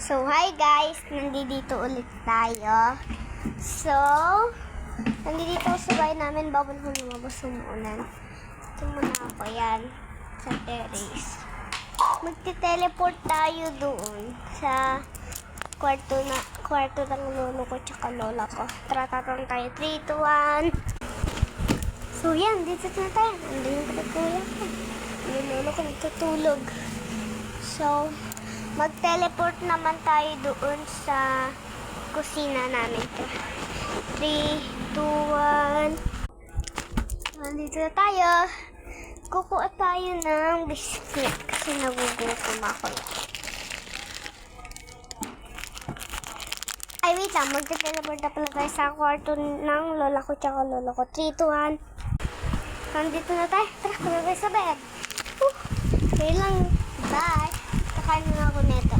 So, hi guys! Nandito ulit tayo. So, nandito sa bahay namin. Bawal ko lumabas umuulan. Ito muna ako yan. Sa terrace. Magte-teleport tayo doon sa kwarto ng lolo ko tsaka lola ko. Tara, tatang tayo. 3, 2, 1. So, yan. Dito na tayo. Nandito yung kuya ko. Yung lolo ko nagtutulog. So, mag-teleport naman tayo doon sa kusina namin. 3, 2, 1. Nandito na tayo. Kukuha tayo ng biscuit kasi nagugutom ako. Ay, wait lang. Mag-teleport na pala tayo sa kwarto ng lola ko tsaka lola ko. 3, 2, 1. Nandito na tayo. Tara, kumabay sa bed. Okay lang. Bye. Kakain na ako nito.